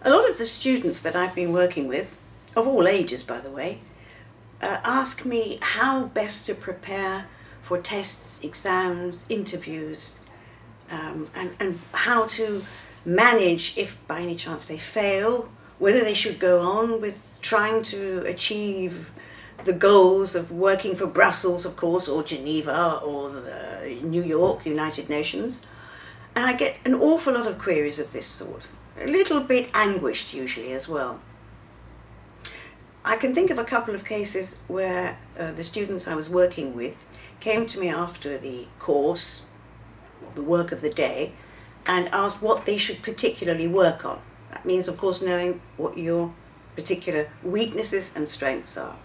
A lot of the students that I've been working with, of all ages by the way, ask me how best to prepare for tests, exams, interviews, and how to manage if by any chance they fail, whether they should go on with trying to achieve the goals of working for Brussels, of course, or Geneva, or New York, the United Nations. And I get an awful lot of queries of this sort, a little bit anguished usually as well. I can think of a couple of cases where the students I was working with came to me after the course, the work of the day, and asked what they should particularly work on. That means, of course, knowing what your particular weaknesses and strengths are.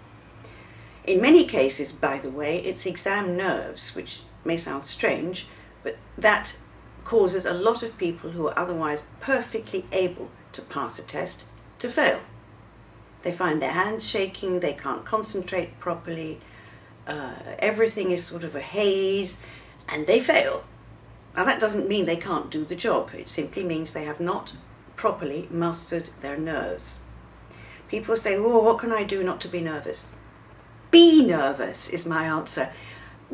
In many cases, by the way, it's exam nerves, which may sound strange, but that causes a lot of people who are otherwise perfectly able to pass a test to fail. They find their hands shaking, they can't concentrate properly, everything is sort of a haze, and they fail. Now that doesn't mean they can't do the job, it simply means they have not properly mastered their nerves. People say, oh, what can I do not to be nervous? Be nervous is my answer.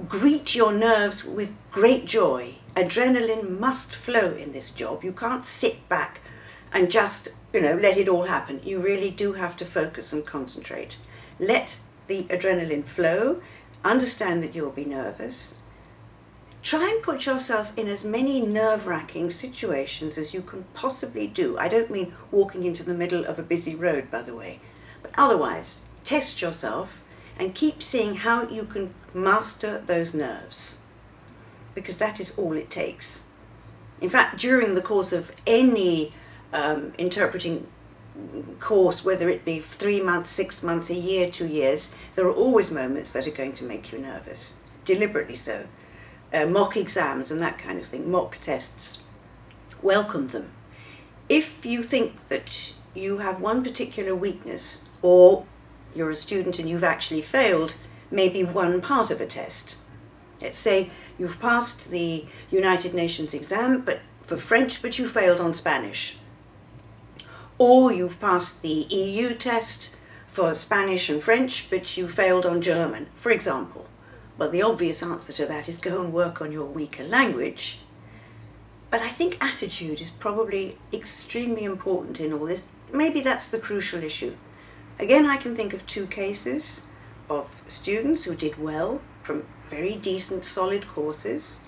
Greet your nerves with great joy. Adrenaline must flow in this job. You can't sit back and just, let it all happen. You really do have to focus and concentrate. Let the adrenaline flow. Understand that you'll be nervous. Try and put yourself in as many nerve-wracking situations as you can possibly do. I don't mean walking into the middle of a busy road, by the way. But otherwise, test yourself and keep seeing how you can master those nerves. Because that is all it takes. In fact, during the course of any interpreting course, whether it be 3 months, 6 months, a year, 2 years, there are always moments that are going to make you nervous, deliberately so. Mock exams and that kind of thing, mock tests, welcome them. If you think that you have one particular weakness, or you're a student and you've actually failed maybe one part of a test, let's say you've passed the United Nations exam for French, but you failed on Spanish. Or you've passed the EU test for Spanish and French, but you failed on German, for example. Well, the obvious answer to that is go and work on your weaker language. But I think attitude is probably extremely important in all this. Maybe that's the crucial issue. Again, I can think of 2 cases of students who did well from very decent, solid courses.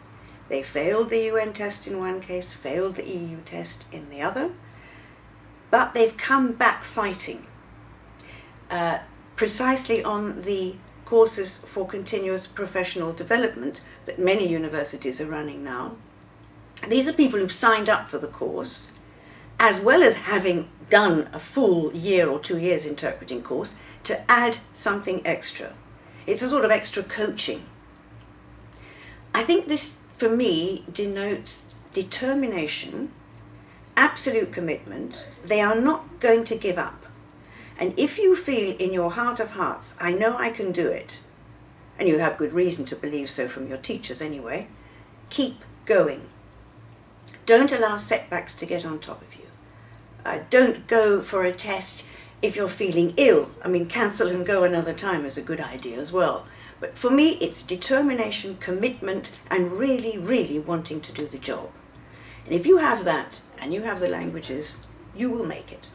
They failed the UN test in one case, failed the EU test in the other, but they've come back fighting. Precisely on the courses for continuous professional development that many universities are running now. These are people who've signed up for the course, as well as having done a full year or 2 years interpreting course, to add something extra. It's a sort of extra coaching. I think this, for me, denotes determination, absolute commitment. They are not going to give up. And if you feel in your heart of hearts, I know I can do it, and you have good reason to believe so from your teachers anyway, keep going. Don't allow setbacks to get on top of you. Don't go for a test if you're feeling ill. Cancel and go another time is a good idea as well. But for me, it's determination, commitment, and really, really wanting to do the job. And if you have that, and you have the languages, you will make it.